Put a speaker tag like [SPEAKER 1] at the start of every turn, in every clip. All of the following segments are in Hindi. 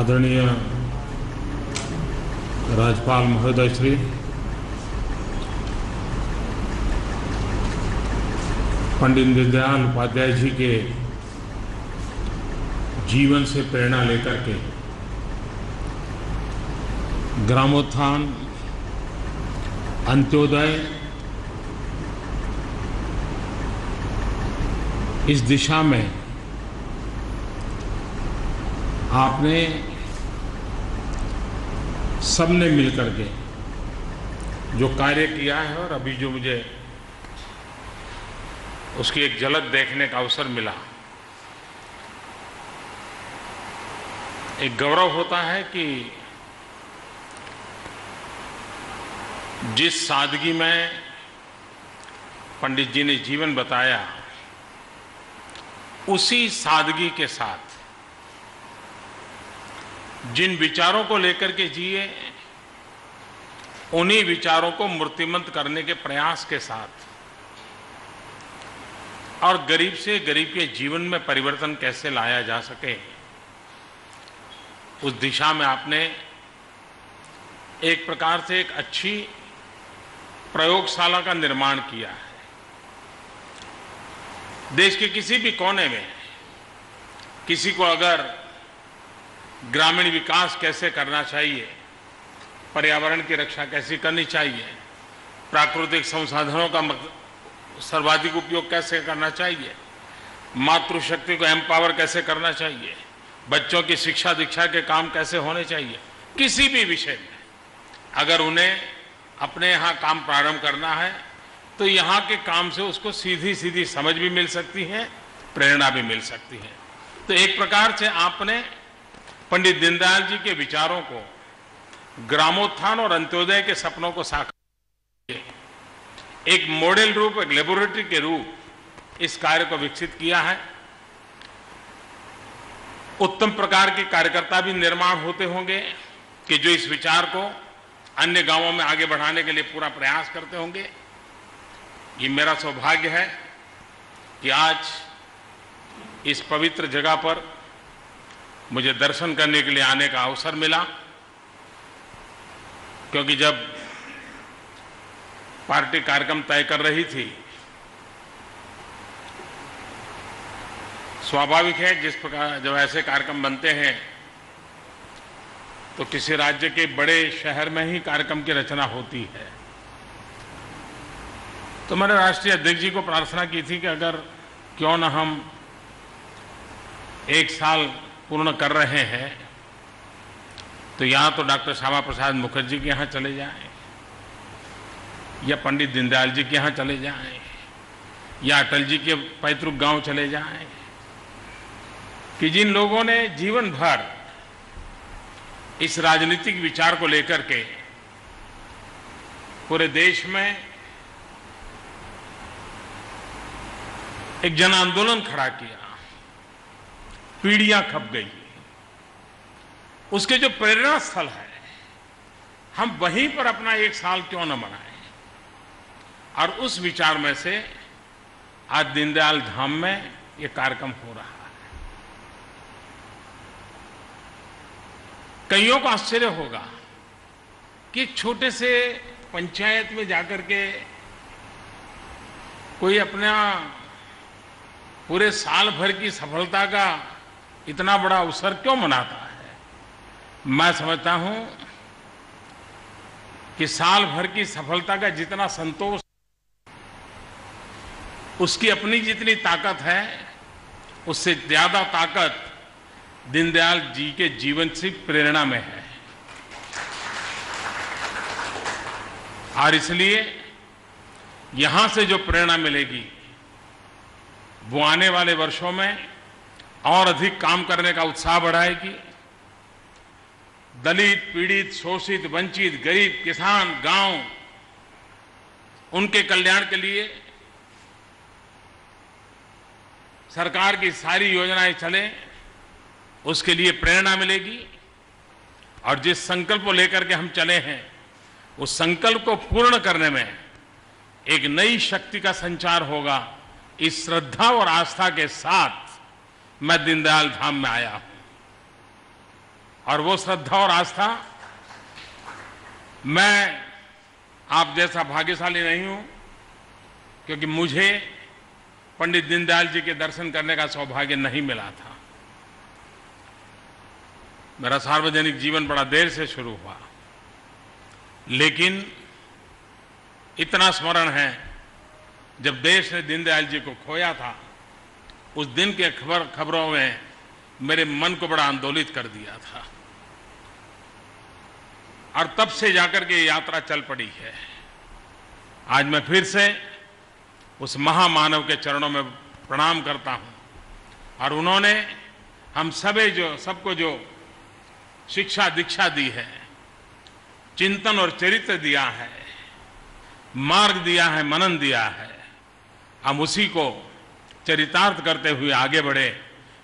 [SPEAKER 1] आदरणीय राज्यपाल महोदय श्री, पंडित दीनदयाल उपाध्याय जी के जीवन से प्रेरणा लेकर के ग्रामोत्थान, अंत्योदय, इस दिशा में आपने सबने मिलकर के जो कार्य किया है और अभी जो मुझे उसकी एक झलक देखने का अवसर मिला, एक गौरव होता है कि जिस सादगी में पंडित जी ने जीवन बताया, उसी सादगी के साथ जिन विचारों को लेकर के जिए, उन्हीं विचारों को मूर्तिमंत करने के प्रयास के साथ और गरीब से गरीब के जीवन में परिवर्तन कैसे लाया जा सके, उस दिशा में आपने एक प्रकार से एक अच्छी प्रयोगशाला का निर्माण किया है। देश के किसी भी कोने में किसी को अगर ग्रामीण विकास कैसे करना चाहिए, पर्यावरण की रक्षा कैसे करनी चाहिए, प्राकृतिक संसाधनों का सर्वाधिक उपयोग कैसे करना चाहिए, मातृशक्ति को एम्पावर कैसे करना चाहिए, बच्चों की शिक्षा दीक्षा के काम कैसे होने चाहिए, किसी भी विषय में अगर उन्हें अपने यहाँ काम प्रारंभ करना है तो यहाँ के काम से उसको सीधी सीधी समझ भी मिल सकती है, प्रेरणा भी मिल सकती है। तो एक प्रकार से आपने पंडित दीनदयाल जी के विचारों को, ग्रामोत्थान और अंत्योदय के सपनों को साकार किए, एक मॉडल रूप, एक लेबोरेटरी के रूप इस कार्य को विकसित किया है। उत्तम प्रकार के कार्यकर्ता भी निर्माण होते होंगे कि जो इस विचार को अन्य गांवों में आगे बढ़ाने के लिए पूरा प्रयास करते होंगे। ये मेरा सौभाग्य है कि आज इस पवित्र जगह पर मुझे दर्शन करने के लिए आने का अवसर मिला, क्योंकि जब पार्टी कार्यक्रम तय कर रही थी, स्वाभाविक है जिस प्रकार जब ऐसे कार्यक्रम बनते हैं तो किसी राज्य के बड़े शहर में ही कार्यक्रम की रचना होती है। तो मैंने राष्ट्रीय अध्यक्ष जी को प्रार्थना की थी कि अगर क्यों न हम एक साल पूर्ण कर रहे हैं तो यहाँ तो डॉक्टर श्यामा प्रसाद मुखर्जी के यहाँ चले जाएं, या पंडित दीनदयाल जी के यहाँ चले जाएं, या अटल जी के पैतृक गांव चले जाएं, कि जिन लोगों ने जीवन भर इस राजनीतिक विचार को लेकर के पूरे देश में एक जन आंदोलन खड़ा किया, पीढ़ियां खप गई, उसके जो प्रेरणा स्थल है, हम वहीं पर अपना एक साल क्यों न मनाएं। और उस विचार में से आज दीनदयाल धाम में ये कार्यक्रम हो रहा है। कईयों को आश्चर्य होगा कि एक छोटे से पंचायत में जाकर के कोई अपना पूरे साल भर की सफलता का इतना बड़ा अवसर क्यों मनाता है। मैं समझता हूं कि साल भर की सफलता का जितना संतोष, उसकी अपनी जितनी ताकत है, उससे ज्यादा ताकत दीनदयाल जी के जीवन से प्रेरणा में है। और इसलिए यहां से जो प्रेरणा मिलेगी वो आने वाले वर्षों में और अधिक काम करने का उत्साह बढ़ाएगी। दलित, पीड़ित, शोषित, वंचित, गरीब, किसान, गांव, उनके कल्याण के लिए सरकार की सारी योजनाएं चले, उसके लिए प्रेरणा मिलेगी। और जिस संकल्प को लेकर के हम चले हैं, उस संकल्प को पूर्ण करने में एक नई शक्ति का संचार होगा। इस श्रद्धा और आस्था के साथ मैं दीनदयाल धाम में आया हूं और वो श्रद्धा और आस्था, मैं आप जैसा भाग्यशाली नहीं हूं, क्योंकि मुझे पंडित दीनदयाल जी के दर्शन करने का सौभाग्य नहीं मिला था। मेरा सार्वजनिक जीवन बड़ा देर से शुरू हुआ, लेकिन इतना स्मरण है, जब देश ने दीनदयाल जी को खोया था, उस दिन के खबरों में मेरे मन को बड़ा आंदोलित कर दिया था, और तब से जाकर के यात्रा चल पड़ी है। आज मैं फिर से उस महामानव के चरणों में प्रणाम करता हूं, और उन्होंने हम सबको जो शिक्षा दीक्षा दी है, चिंतन और चरित्र दिया है, मार्ग दिया है, मनन दिया है, हम उसी को चरितार्थ करते हुए आगे बढ़े।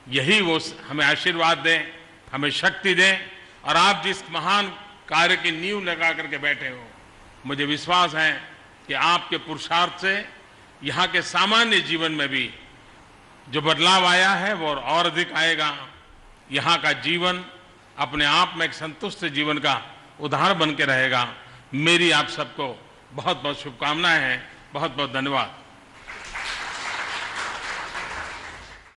[SPEAKER 1] यही वो हमें आशीर्वाद दें, हमें शक्ति दें, और आप जिस महान कार्य की नींव लगा करके बैठे हो, मुझे विश्वास है कि आपके पुरुषार्थ से यहाँ के सामान्य जीवन में भी जो बदलाव आया है वो और अधिक आएगा। यहाँ का जीवन अपने आप में एक संतुष्ट जीवन का उदाहरण बन के रहेगा। मेरी आप सबको बहुत बहुत शुभकामनाएं हैं। बहुत बहुत धन्यवाद।